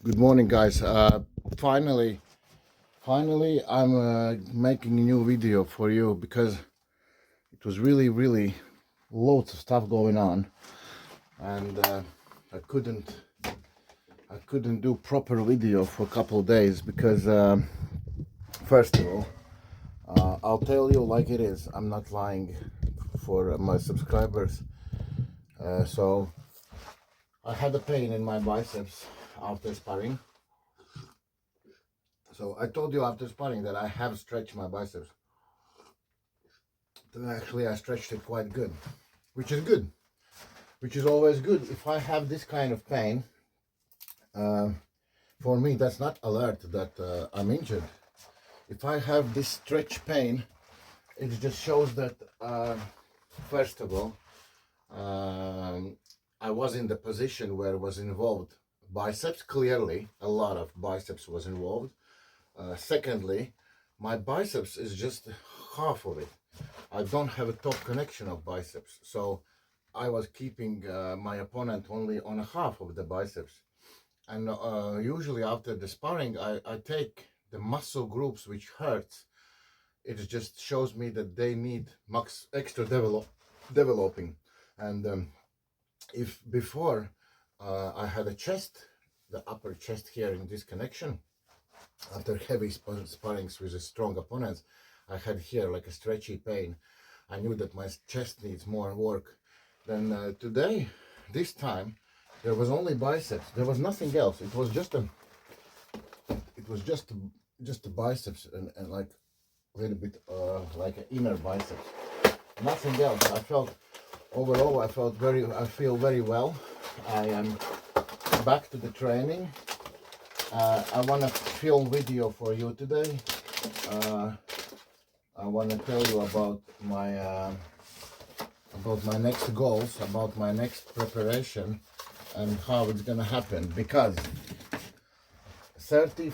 Good morning, guys. Finally, I'm making a new video for you because it was really loads of stuff going on, and I couldn't do proper video for a couple of days because first of all, I'll tell you like it is. I'm not lying for my subscribers. So I had a pain in my biceps after sparring. So I told you after sparring that I have stretched my biceps. Actually, I stretched it quite good, which is good, which is always good. If I have this kind of pain, for me, that's not alert that I'm injured. If I have this stretch pain, it just shows that, first of all, I was in the position where was involved biceps. Clearly, a lot of biceps was involved. Secondly, my biceps is just half of it. I don't have a top connection of biceps, so I was keeping my opponent only on a half of the biceps. And usually after the sparring, I take the muscle groups which hurts. It just shows me that they need extra developing. And if before I had a chest, the upper chest here in this connection, after heavy sparrings with a strong opponents, I had here like a stretchy pain. I knew that my chest needs more work. Then today, this time, there was only biceps. There was nothing else. It was just a biceps and like a little bit like an inner biceps. Nothing else. I felt overall. I feel very well. I am back to the training. I want to film video for you today. I want to tell you about my next goals, about my next preparation, and how it's gonna happen. Because 30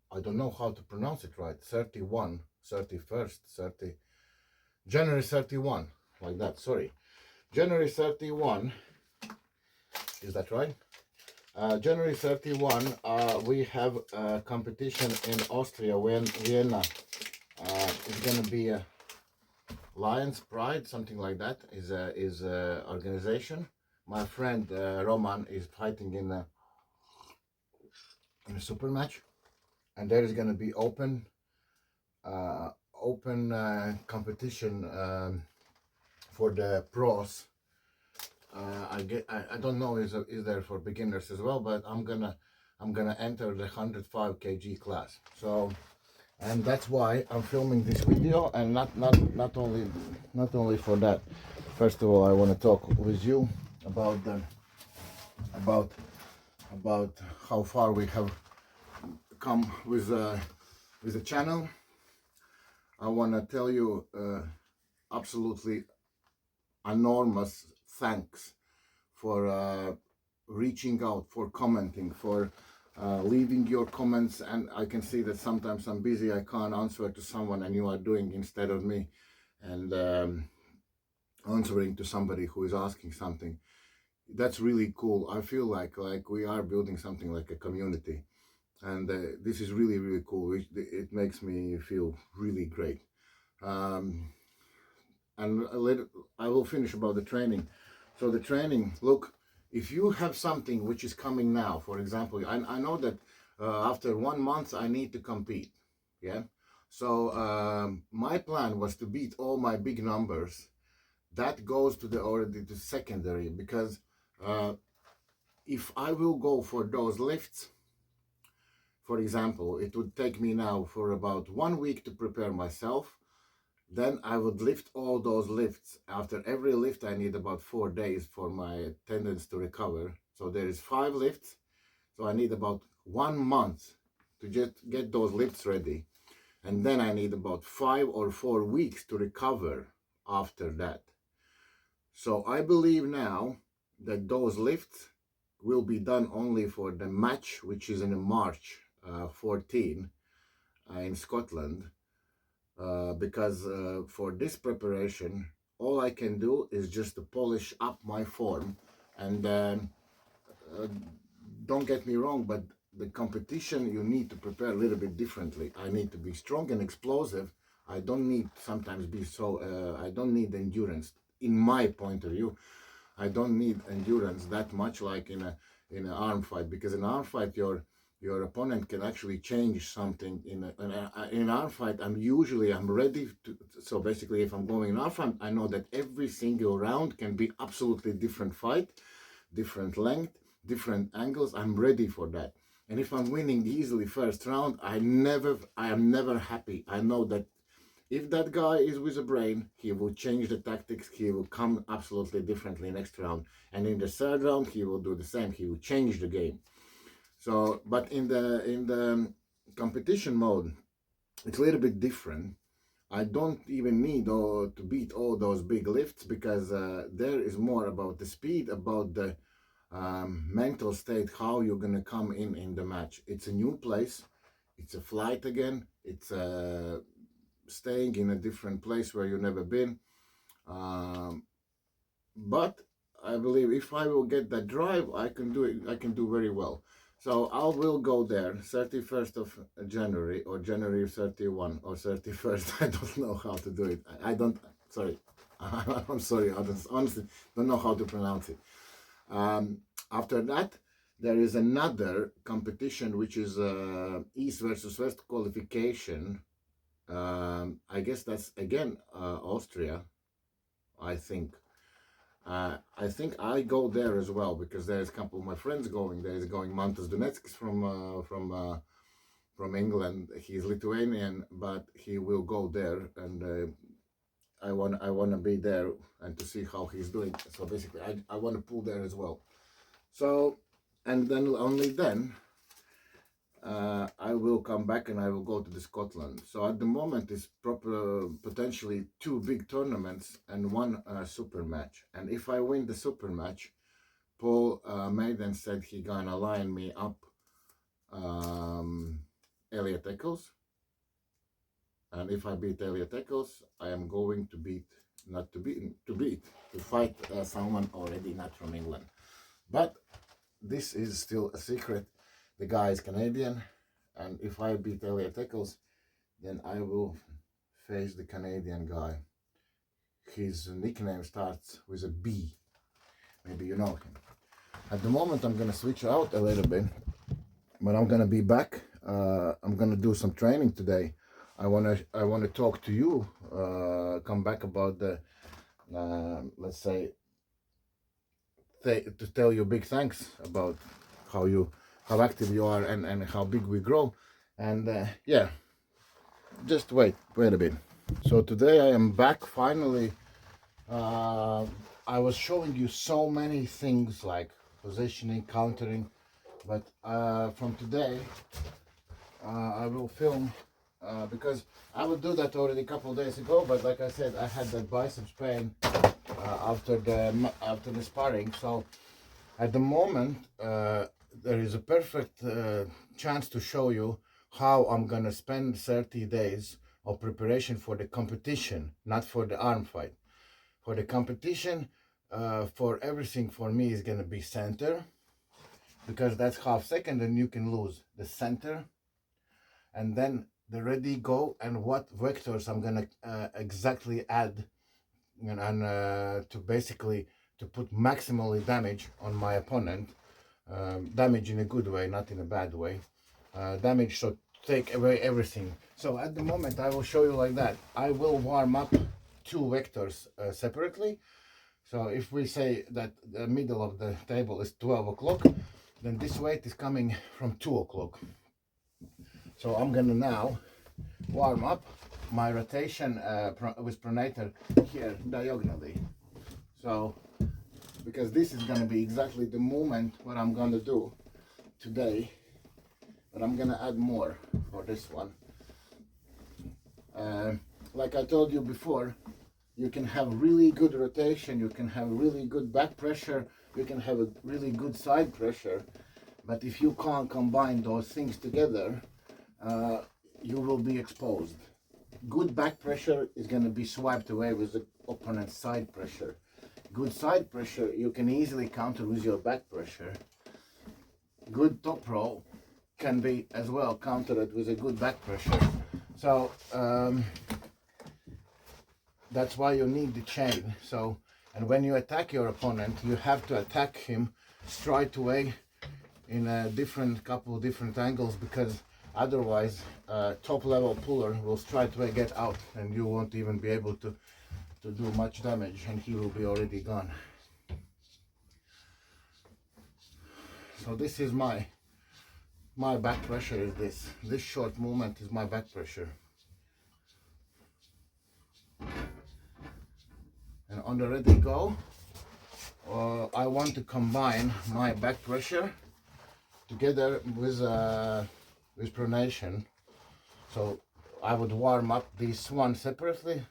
I don't know how to pronounce it right. 31, 31st, 30 January 31, like that. Sorry, January 31. Is that right? January 31, we have a competition in Austria, Vienna. It's gonna be a Lions Pride, something like that. Is a organization. My friend Roman is fighting in a super match, and there is gonna be open competition for the pros. I don't know is there for beginners as well, but I'm gonna enter the 105 kg class. So, and that's why I'm filming this video, and not only for that. First of all, I want to talk with you about how far we have come with the channel. I want to tell you absolutely enormous thanks for reaching out, for commenting, for leaving your comments. And I can see that sometimes I'm busy, I can't answer to someone, and you are doing instead of me, and answering to somebody who is asking something. That's really cool. I feel like we are building something like a community, and this is really cool. It makes me feel really great. And I will finish about the training. So the training, look, if you have something which is coming now, for example, I know that after 1 month I need to compete, yeah? So my plan was to beat all my big numbers. That goes to already to secondary, because if I will go for those lifts, for example, it would take me now for about 1 week to prepare myself. Then I would lift all those lifts. After every lift, I need about 4 days for my tendons to recover. So there is 5 lifts. So I need about 1 month to just get those lifts ready. And then I need about 5 or 4 weeks to recover after that. So I believe now that those lifts will be done only for the match, which is in March 14 in Scotland. Because for this preparation, all I can do is just to polish up my form. And don't get me wrong, but the competition, you need to prepare a little bit differently. I need to be strong and explosive. I don't need sometimes be so, I don't need endurance. In my point of view, I don't need endurance that much like in an arm fight, because in an arm fight your opponent can actually change something. In an arm fight, I'm ready to. So basically, if I'm going in arm fight, I know that every single round can be absolutely different fight, different length, different angles. I'm ready for that. And if I'm winning easily first round, I am never happy. I know that if that guy is with a brain, he will change the tactics. He will come absolutely differently next round. And in the third round, he will do the same. He will change the game. So, but in the competition mode, it's a little bit different. I don't even need to beat all those big lifts, because there is more about the speed, about the mental state, how you're gonna come in the match. It's a new place. It's a flight again. It's staying in a different place where you've never been. But I believe if I will get that drive, I can do it. I can do very well. So I will go there 31st of January, or January 31 or 31st. I don't know how to do it. I don't, sorry. I'm sorry. I honestly don't know how to pronounce it. After that, there is another competition, which is East versus West qualification. I guess that's again Austria, I think. I think I go there as well, because there's a couple of my friends going. There's going Mantas Donetskis from England. He's Lithuanian, but he will go there, and I want to be there and to see how he's doing. So basically, I want to pull there as well. So, and then only then I will come back and I will go to the Scotland. So at the moment it's potentially 2 big tournaments and 1 super match. And if I win the super match, Paul Maiden said he gonna line me up Elliot Eccles. And if I beat Elliot Eccles, I am going to fight someone already not from England. But this is still a secret. The guy is Canadian, and if I beat Elliot Eccles, then I will face the Canadian guy. His nickname starts with a B. Maybe you know him. At the moment, I'm gonna switch out a little bit, but I'm gonna be back. I'm gonna do some training today. I wanna talk to you. Come back about the let's say to tell you big thanks about how active you are and how big we grow. And yeah, just wait a bit. So today I am back finally. I was showing you so many things like positioning, countering, but from today I will film because I would do that already a couple of days ago, but like I said, I had that biceps pain after the sparring. So at the moment there is a perfect chance to show you how I'm gonna spend 30 days of preparation for the competition, not for the arm fight. For the competition, for everything for me is gonna be center, because that's half second and you can lose the center, and then the ready, go, and what vectors I'm gonna exactly add, and to basically to put maximally damage on my opponent. Damage in a good way, not in a bad way. Damage, so take away everything. So at the moment I will show you like that. I will warm up 2 vectors separately. So if we say that the middle of the table is 12 o'clock, then this weight is coming from 2 o'clock. So I'm gonna now warm up my rotation with pronator here diagonally. So because this is gonna be exactly the movement what I'm gonna do today, but I'm gonna add more for this one. Like I told you before, you can have really good rotation, you can have really good back pressure, you can have a really good side pressure, but if you can't combine those things together, you will be exposed. Good back pressure is going to be swiped away with opponent's side pressure. Good side pressure you can easily counter with your back pressure. Good top roll can be as well countered with a good back pressure. So that's why you need the chain. So, and when you attack your opponent, you have to attack him straight away in a couple different angles, because otherwise top level puller will straight away get out and you won't even be able to do much damage, and he will be already gone. So this is my back pressure is this short movement is my back pressure. And on the ready go, I want to combine my back pressure together with pronation. So I would warm up these one separately,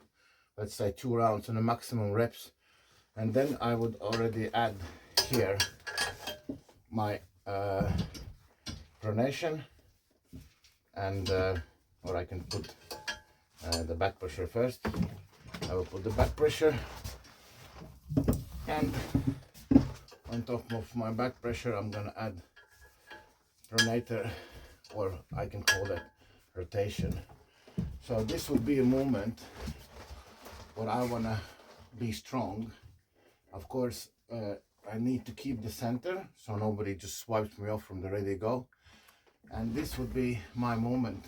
let's say 2 rounds and a maximum reps, and then I would already add here my pronation, and or I can put the back pressure first. I will put the back pressure, and on top of my back pressure I'm gonna add pronator, or I can call that rotation. So this would be a movement where I wanna be strong. Of course I need to keep the center so nobody just swipes me off from the ready go, and this would be my movement.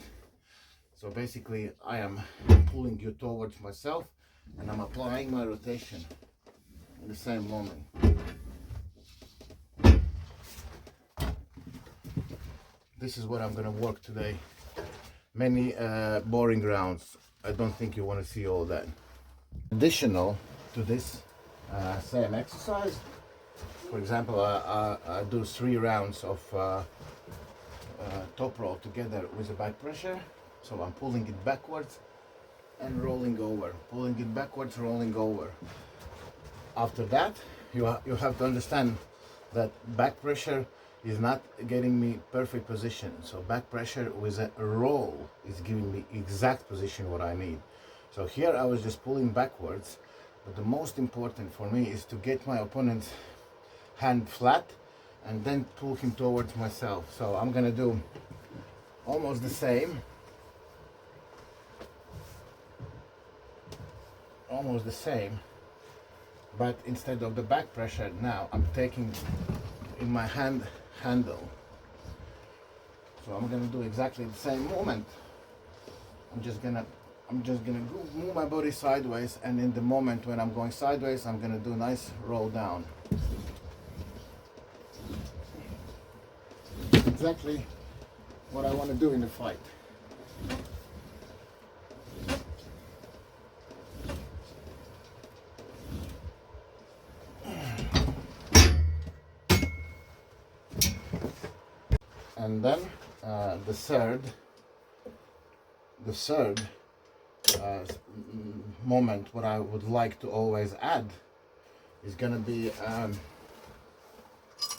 So basically I am pulling you towards myself and I'm applying my rotation in the same moment. This is what I'm gonna work today. Many boring rounds. I don't think you want to see all that. Additional to this same exercise, for example, I do 3 rounds of top roll together with a back pressure. So I'm pulling it backwards and rolling over, pulling it backwards, rolling over. After that, you have to understand that back pressure is not getting me perfect position. So back pressure with a roll is giving me exact position what I need. So here I was just pulling backwards, but the most important for me is to get my opponent's hand flat and then pull him towards myself. So I'm gonna do almost the same, but instead of the back pressure, now I'm taking in my handle. So I'm gonna do exactly the same movement. I'm just gonna move my body sideways, and in the moment when I'm going sideways, I'm gonna do a nice roll down. Exactly what I want to do in the fight. And then the third moment, what I would like to always add is gonna be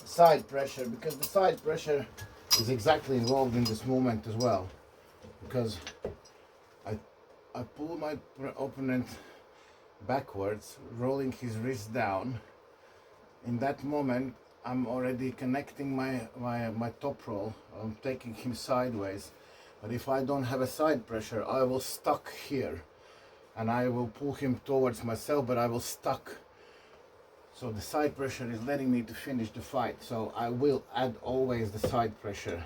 side pressure, because the side pressure is exactly involved in this movement as well, because I pull my opponent backwards, rolling his wrist down. In that moment I'm already connecting my top roll. I'm taking him sideways, but if I don't have a side pressure, I will stuck here and I will pull him towards myself, but I will stuck. So the side pressure is letting me to finish the fight. So I will add always the side pressure.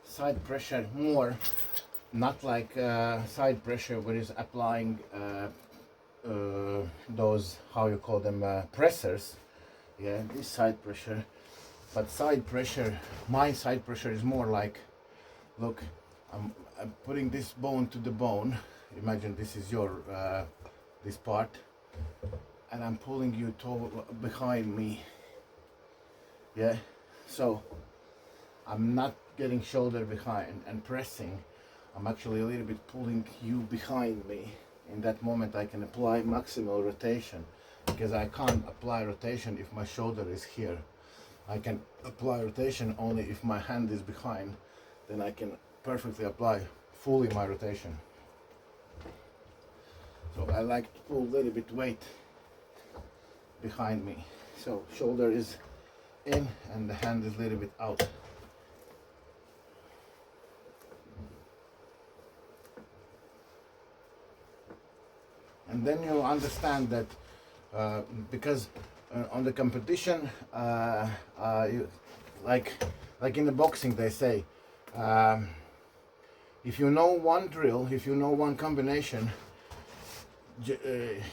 Side pressure more, not like side pressure where is applying those, how you call them, pressers. Yeah, this side pressure. But side pressure, my side pressure is more like, look, I'm putting this bone to the bone. Imagine this is your this part, and I'm pulling you behind me. Yeah, so I'm not getting shoulder behind and pressing. I'm actually a little bit pulling you behind me. In that moment I can apply maximal rotation, because I can't apply rotation if my shoulder is here. I can apply rotation only if my hand is behind. Then I can perfectly apply fully my rotation. So I like to pull a little bit weight behind me. So shoulder is in and the hand is a little bit out. And then you'll understand that because on the competition, like in the boxing they say, if you know one drill, if you know one combination,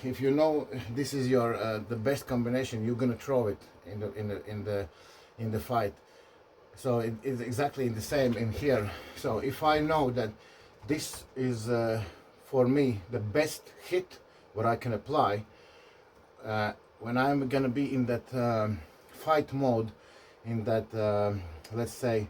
if you know this is your the best combination, you're gonna throw it in the fight. So it is exactly the same in here. So if I know that this is for me the best hit what I can apply, when I'm gonna be in that fight mode, in that let's say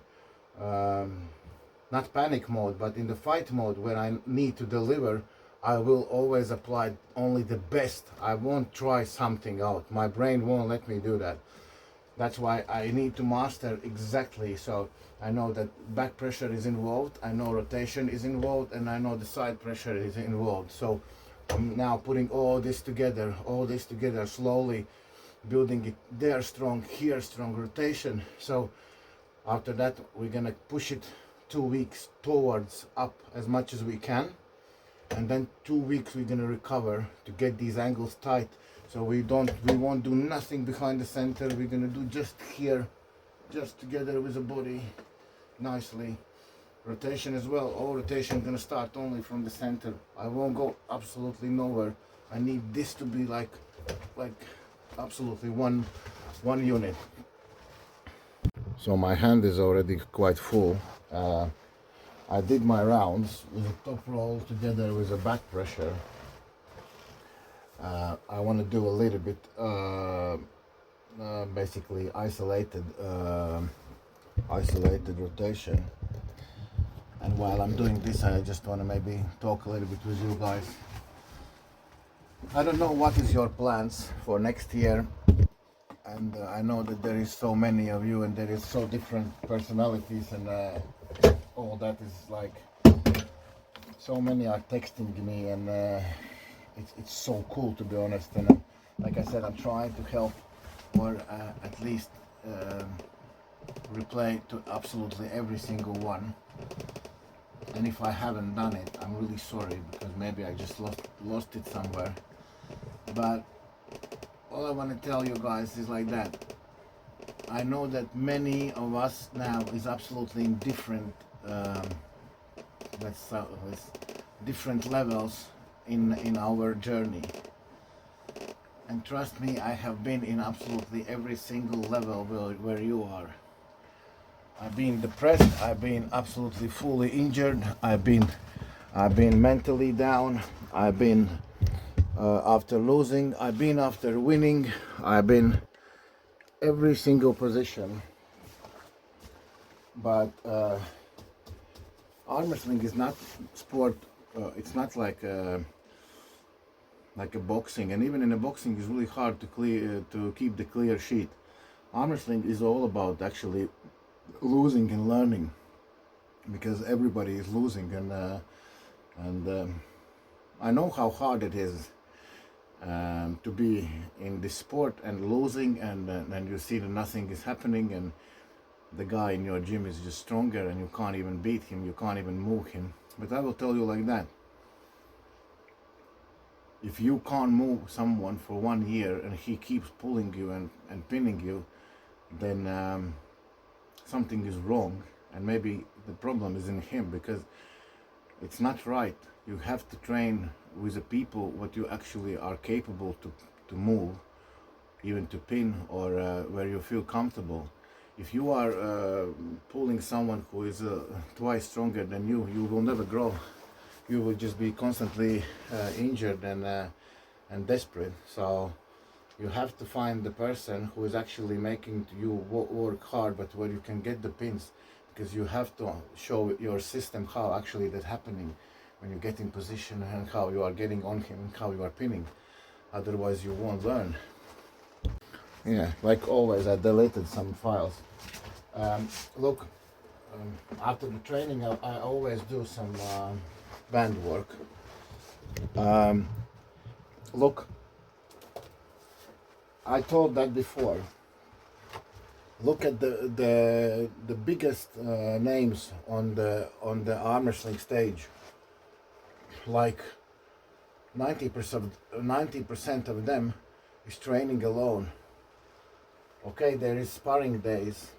not panic mode, but in the fight mode where I need to deliver, I will always apply only the best. I won't try something out. My brain won't let me do that. That's why I need to master exactly. So I know that back pressure is involved, I know rotation is involved, and I know the side pressure is involved. So I'm now putting all this together slowly, building it there strong, here strong, rotation. So after that we're gonna push it 2 weeks towards up as much as we can, and then 2 weeks we're gonna recover to get these angles tight. So we won't do nothing behind the center. We're gonna do just here, just together with the body, nicely. Rotation as well. All rotation gonna start only from the center. I won't go absolutely nowhere. I need this to be like absolutely one unit. So my hand is already quite full. I did my rounds with a top roll together with a back pressure. I want to do a little bit basically isolated rotation, and while I'm doing this I just want to maybe talk a little bit with you guys. I don't know what is your plans for next year, and I know that there is so many of you and there is so different personalities, and all that is like so many are texting me, and it's so cool, to be honest. And like I said, I'm trying to help, or at least reply to absolutely every single one. And if I haven't done it, I'm really sorry, because maybe I just lost it somewhere. But all I want to tell you guys is like that. I know that many of us now is absolutely in different different levels in our journey, and trust me, I have been in absolutely every single level where you are. I've been depressed, I've been absolutely fully injured, I've been mentally down, I've been after losing, I've been after winning, I've been every single position. But arm wrestling is not sport. It's not like a boxing, and even in a boxing it's really hard to keep the clear sheet. Arm wrestling is all about actually losing and learning, because everybody is losing, and I know how hard it is to be in this sport and losing, and you see that nothing is happening, and the guy in your gym is just stronger and you can't even beat him, you can't even move him. But I will tell you like that, if you can't move someone for 1 year and he keeps pulling you and pinning you, then something is wrong, and maybe the problem is in him, because it's not right. You have to train with the people what you actually are capable to move, even to pin, or where you feel comfortable. If you are pulling someone who is twice stronger than you, you will never grow. You will just be constantly injured and desperate. So you have to find the person who is actually making you work hard, but where you can get the pins, because you have to show your system how actually that's happening when you get in position, and how you are getting on him and how you are pinning. Otherwise you won't learn. Yeah, like always, I deleted some files. Look, after the training, I always do some band work. Look, I told that before. Look at the biggest names on the arm wrestling stage. Like 90% of them is training alone. Okay, there is sparring days,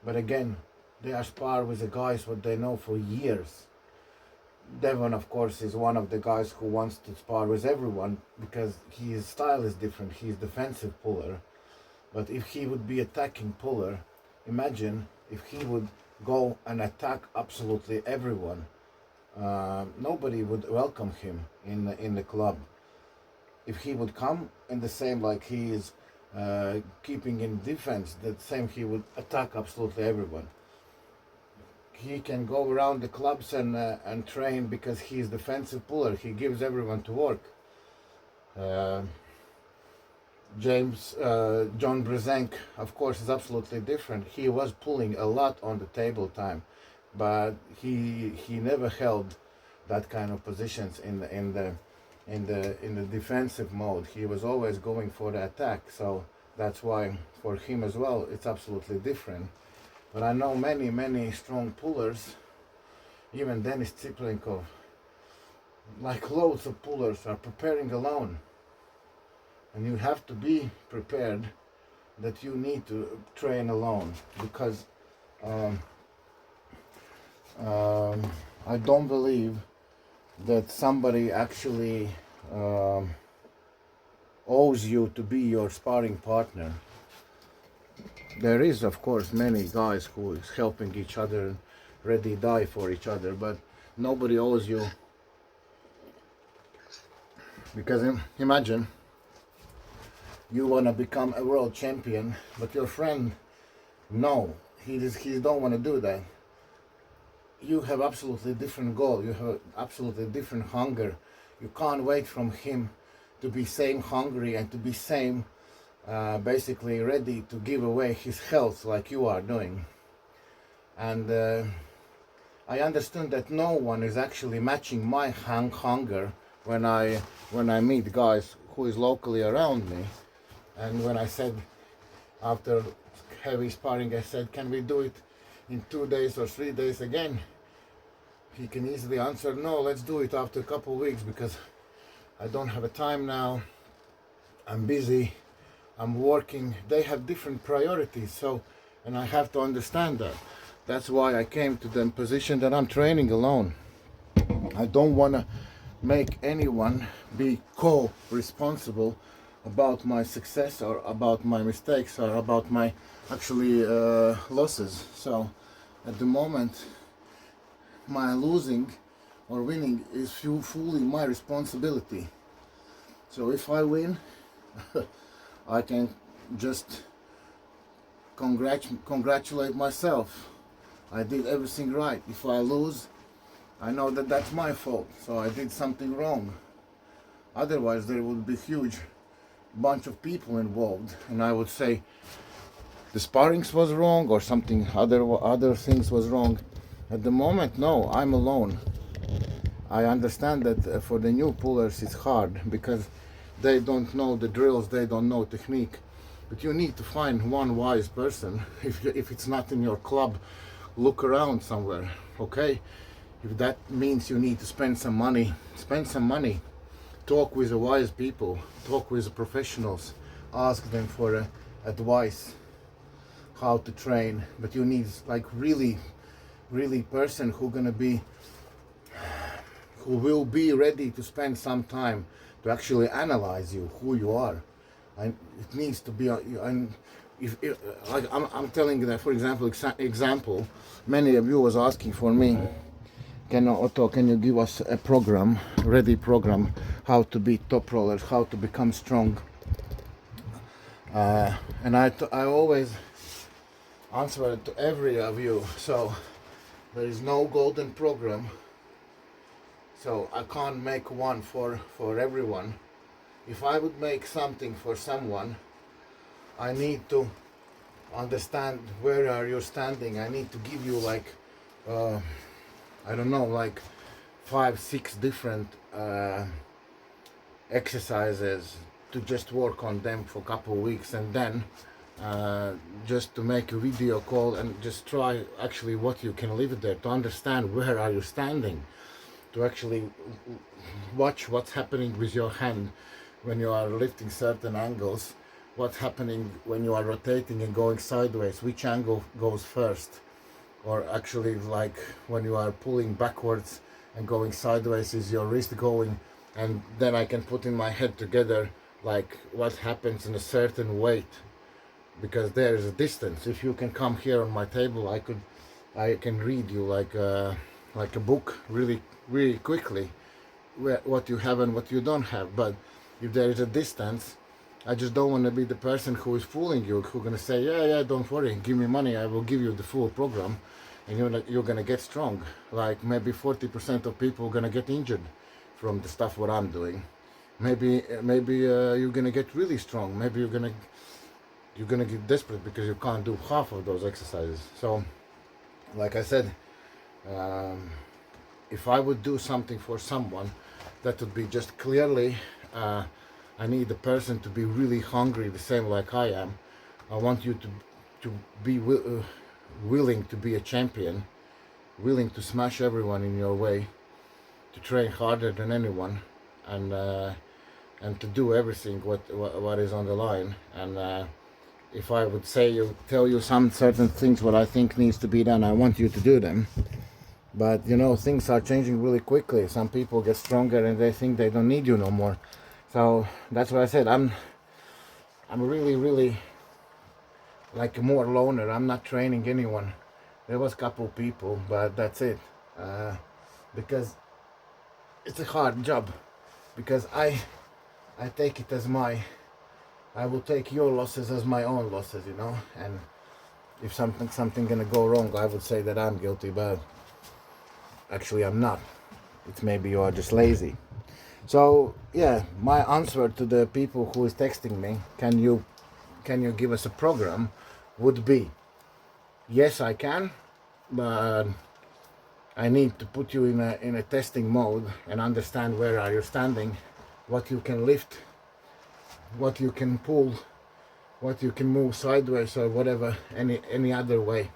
but again, they are spar with the guys what they know for years. Devon, of course, is one of the guys who wants to spar with everyone because his style is different. He's defensive puller. But if he would be attacking puller, imagine if he would go and attack absolutely everyone. Nobody would welcome him in the club. If he would come in the same like he is keeping in defense, the same he would attack absolutely everyone. He can go around the clubs and train because he's defensive puller. He gives everyone to work. John Brzenk, of course, is absolutely different. He was pulling a lot on the table time, but he never held that kind of positions in the defensive mode. He was always going for the attack. So that's why for him as well, it's absolutely different. But I know many strong pullers, even Denis Tsiplenkov, like loads of pullers are preparing alone. And you have to be prepared that you need to train alone, because I don't believe that somebody actually owes you to be your sparring partner. There is, of course, many guys who is helping each other, ready die for each other, but nobody owes you. Because imagine you want to become a world champion, but your friend, no, he don't want to do that. You have absolutely different goal. You have absolutely different hunger. You can't wait from him to be same hungry and to be same basically ready to give away his health like you are doing. And I understand that no one is actually matching my hunger when I meet guys who is locally around me. And when I said, after heavy sparring, I said, can we do it in 2 days or 3 days again? He can easily answer, no, let's do it after a couple of weeks because I don't have a time now. I'm busy, I'm working. They have different priorities, so, and I have to understand that. That's why I came to the position that I'm training alone. I don't want to make anyone be co-responsible about my success or about my mistakes or about my actually losses. So at the moment, my losing or winning is fully my responsibility. So if I win, I can just congratulate myself. I did everything right. If I lose, I know that that's my fault, so I did something wrong. Otherwise there would be huge bunch of people involved, and I would say the sparrings was wrong or something other things was wrong. At the moment, no, I'm alone. I understand that for the new pullers it's hard because they don't know the drills, they don't know technique, but you need to find one wise person. If it's not in your club, look around somewhere. Okay, if that means you need to spend some money, spend some money. Talk with the wise people, talk with the professionals, ask them for advice how to train. But you need like really person who will be ready to spend some time to actually analyze you, who you are. And it needs to be like I'm telling you that, for example, many of you was asking for me, Otto, can you give us a program, ready program, how to be top rollers, how to become strong? And I always answer to every of you. So there is no golden program. So I can't make one for everyone. If I would make something for someone, I need to understand where are you standing. I need to give you like I don't know, like 5-6 different exercises to just work on them for a couple of weeks, and then just to make a video call and just try actually what you can live there, to understand where are you standing, to actually watch what's happening with your hand when you are lifting certain angles, what's happening when you are rotating and going sideways, which angle goes first, or actually like when you are pulling backwards and going sideways, is your wrist going, and then I can put in my head together like what happens in a certain weight, because there is a distance. If you can come here on my table, I can read you like a book really quickly what you have and what you don't have. But if there is a distance, I just don't want to be the person who is fooling you, who's gonna say, yeah, don't worry, give me money, I will give you the full program, and you're gonna get strong. Like maybe 40% of people are gonna get injured from the stuff what I'm doing. Maybe you're gonna get really strong. Maybe you're gonna get desperate because you can't do half of those exercises. So, like I said, if I would do something for someone, that would be just clearly, I need the person to be really hungry, the same like I am. I want you to be willing to be a champion, willing to smash everyone in your way, to train harder than anyone, and to do everything what is on the line. And if I would tell you some certain things what I think needs to be done, I want you to do them. But things are changing really quickly. Some people get stronger and they think they don't need you no more. So that's why I said I'm really like more loner. I'm not training anyone. There was a couple people, but that's it. Because it's a hard job. Because I take it as I will take your losses as my own losses, and if something gonna go wrong, I would say that I'm guilty, but actually I'm not. It's maybe you are just lazy. So yeah, my answer to the people who is texting me, can you give us a program, would be, yes I can, but I need to put you in a testing mode and understand where are you standing, what you can lift, what you can pull, what you can move sideways or whatever, any other way.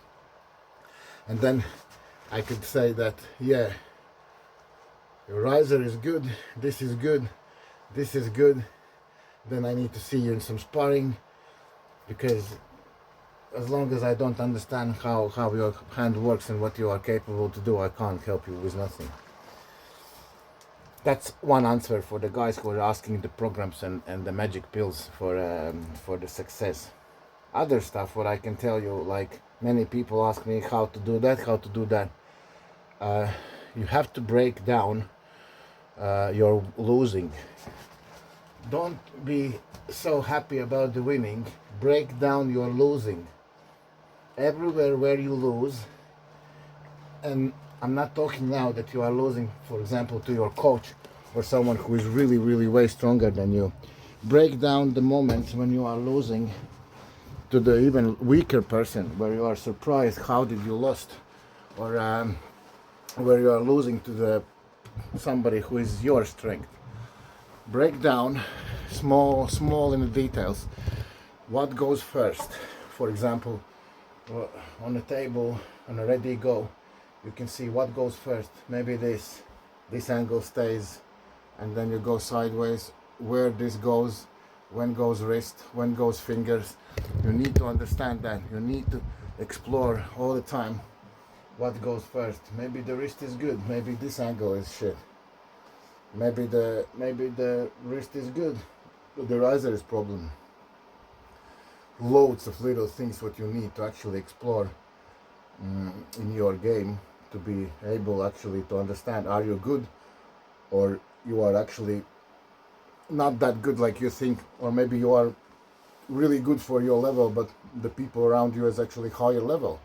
And then I could say that, yeah, your riser is good, this is good, this is good. Then I need to see you in some sparring, because as long as I don't understand how your hand works and what you are capable to do, I can't help you with nothing. That's one answer for the guys who are asking the programs and the magic pills for the success. Other stuff, what I can tell you, like many people ask me how to do that. You have to break down your losing. Don't be so happy about the winning. Break down your losing. Everywhere where you lose, and I'm not talking now that you are losing, for example, to your coach or someone who is really way stronger than you. Break down the moments when you are losing to the even weaker person, where you are surprised how did you lost, or where you are losing to somebody who is your strength. Break down small in the details what goes first. For example, on the table, on a ready go, you can see what goes first. Maybe this angle stays, and then you go sideways, where this goes, when goes wrist, when goes fingers. You need to understand that. You need to explore all the time what goes first. Maybe the wrist is good, maybe this angle is shit. Maybe the wrist is good, but the riser is problem. Loads of little things what you need to actually explore in your game, to be able actually to understand, are you good, or you are actually not that good like you think, or maybe you are really good for your level, but the people around you is actually higher level,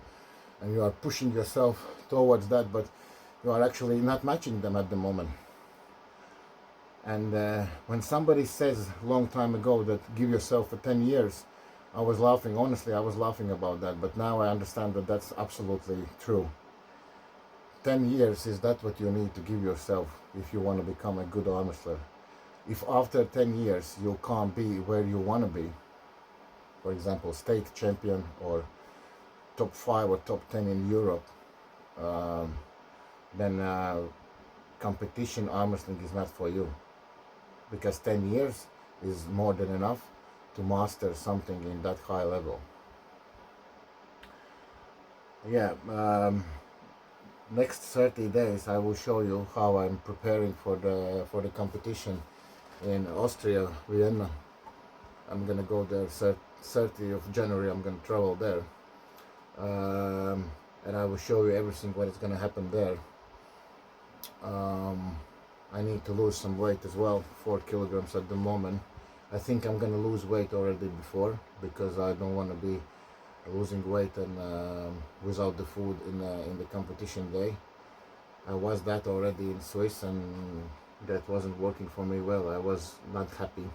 and you are pushing yourself towards that, but you are actually not matching them at the moment. And when somebody says long time ago that give yourself for 10 years, I was laughing. Honestly, I was laughing about that, but now I understand that that's absolutely true. 10 years is that what you need to give yourself if you want to become a good arm wrestler. If after 10 years you can't be where you want to be, for example, state champion or top 5 or top 10 in Europe, um, then competition arm wrestling is not for you, because 10 years is more than enough to master something in that high level. Yeah, next 30 days I will show you how I'm preparing for the competition in Austria, Vienna. I'm gonna go there 30th of January. I'm gonna travel there, and I will show you everything what is gonna happen there. I need to lose some weight as well, 4 kilograms at the moment. I think I'm gonna lose weight already before, because I don't want to be losing weight and without the food in the competition day. I was that already in Swiss, and that wasn't working for me well. I was not happy.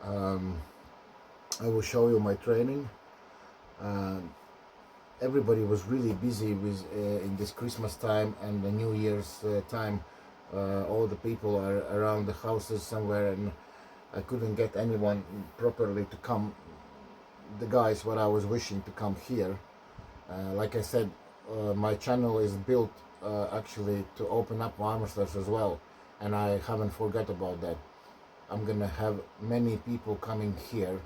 I will show you my training. Everybody was really busy with in this Christmas time and the New Year's time. All the people are around the houses somewhere, and I couldn't get anyone properly to come. The guys what I was wishing to come here. Like I said, my channel is built actually to open up arm wrestlers as well, and I haven't forgot about that. I'm gonna have many people coming here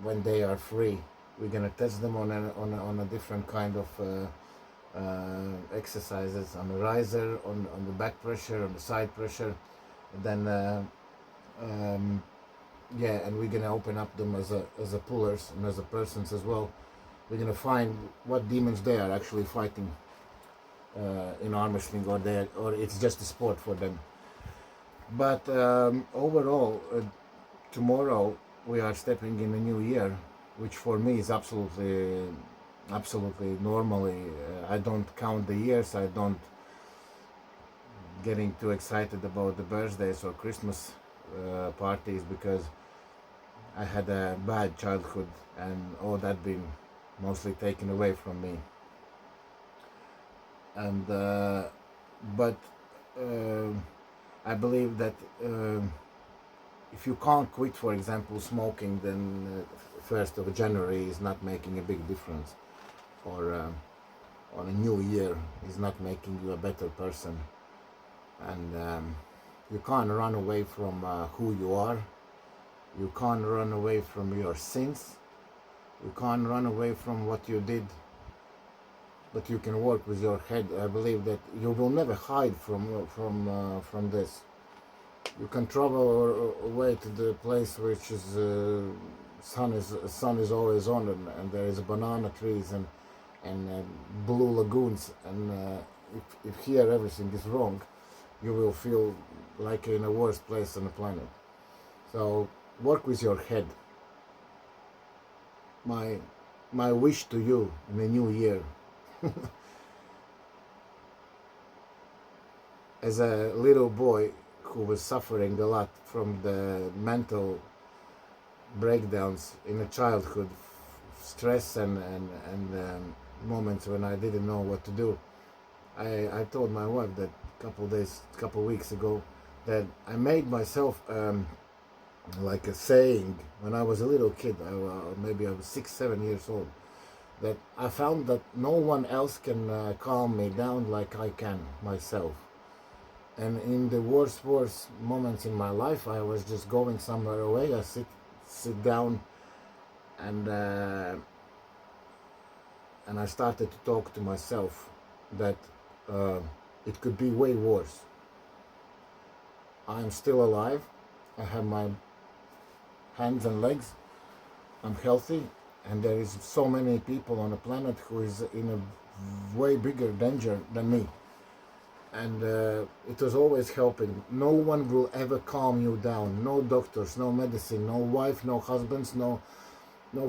when they are free. We're gonna test them on a different kind of exercises, on the riser, on the back pressure, on the side pressure, and then yeah, and we're gonna open up them as a pullers and as a persons as well. We're gonna find what demons they are actually fighting in arm wrestling, or it's just a sport for them. But overall, tomorrow we are stepping in a new year, which for me is absolutely normally. I don't count the years. I don't getting too excited about the birthdays or Christmas parties, because I had a bad childhood and all that been mostly taken away from me. And but I believe that if you can't quit, for example, smoking, then 1st of January is not making a big difference, or on a new year is not making you a better person. And you can't run away from who you are. You can't run away from your sins. You can't run away from what you did. But you can work with your head. I believe that you will never hide from this. You can travel away to the place which is sun is always on, and there is banana trees and blue lagoons. And if here everything is wrong, you will feel like in a worst place on the planet. So work with your head. My wish to you in the new year, as a little boy who was suffering a lot from the mental breakdowns in a childhood, stress and moments when I didn't know what to do, I told my wife that couple weeks ago, that I made myself like a saying when I was a little kid. Maybe I was 6-7 years old, that I found that no one else can calm me down like I can myself. And in the worst moments in my life, I was just going somewhere away. I sit down, and I started to talk to myself that it could be way worse. I'm still alive. I have my hands and legs. I'm healthy, and there is so many people on the planet who is in a way bigger danger than me. And it was always helping. No one will ever calm you down. No doctors, no medicine, no wife, no husbands, no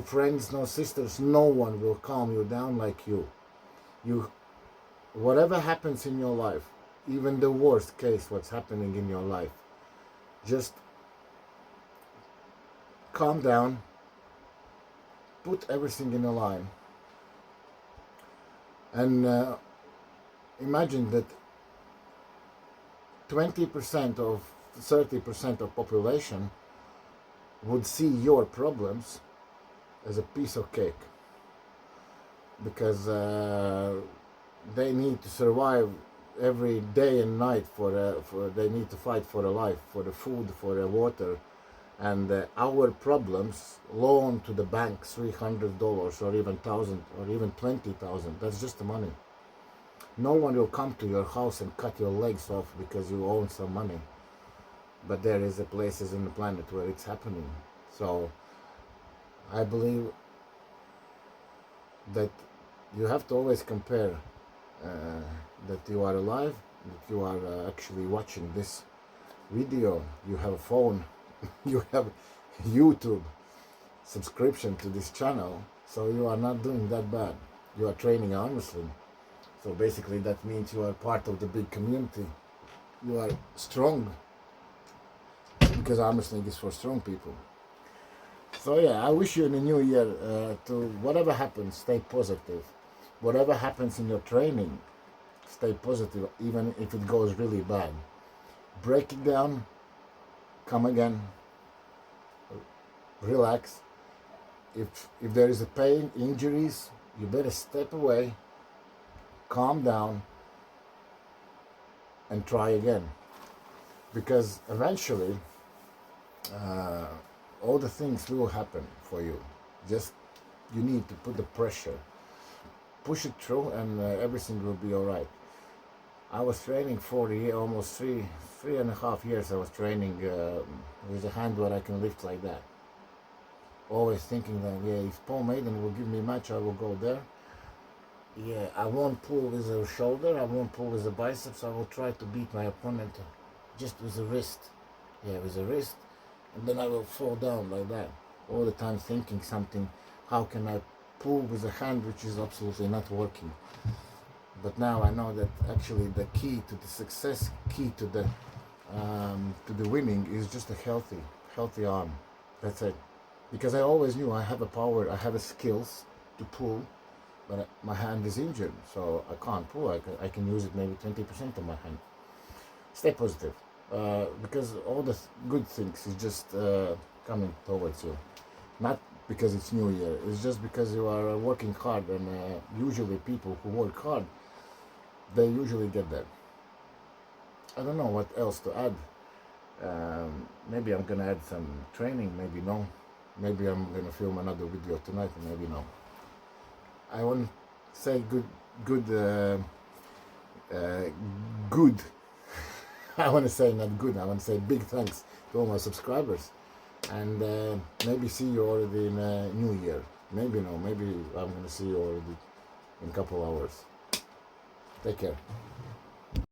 friends, no sisters. No one will calm you down like you. Whatever happens in your life, even the worst case, what's happening in your life, just calm down, put everything in a line, and imagine that 20% of 30% of population would see your problems as a piece of cake, because they need to survive every day and night for they need to fight for a life, for the food, for the water, and our problems, loan to the bank $300 or even 1,000 or even 20,000, that's just the money. No one will come to your house and cut your legs off because you own some money, but there is places in the planet where it's happening. So I believe that you have to always compare that you are alive, that you are actually watching this video, you have a phone, you have YouTube subscription to this channel, so you are not doing that bad. You are training arm wrestling, so basically that means you are part of the big community. You are strong, because arm wrestling is for strong people. So yeah, I wish you in the new year to whatever happens, stay positive. Whatever happens in your training, stay positive, even if it goes really bad. Break it down, come again, relax. If there is a pain, injuries, you better step away, calm down, and try again. Because eventually, all the things will happen for you. Just, you need to put the pressure. Push it through and everything will be all right. I was training for almost three and a half years. I was training with a hand where I can lift like that. Always thinking that, yeah, if Paul Maiden will give me a match, I will go there. Yeah, I won't pull with the shoulder, I won't pull with the biceps, I will try to beat my opponent just with the wrist. Yeah, with the wrist, and then I will fall down like that. All the time thinking something, how can I pull with a hand which is absolutely not working. But now I know that actually the key to the success, key to the winning is just a healthy arm. That's it. Because I always knew I have a power, I have a skills to pull, but my hand is injured, so I can't pull. I can use it maybe 20% of my hand. Stay positive, because all the good things is just coming towards you. Not because it's New Year, it's just because you are working hard, and usually people who work hard, they usually get there. I don't know what else to add. Maybe I'm gonna add some training, maybe no. Maybe I'm gonna film another video tonight, maybe no. I want to say good. I want to say not good. I want to say big thanks to all my subscribers, and maybe see you already in New Year. Maybe no. Maybe I'm gonna see you already in a couple hours. Take care.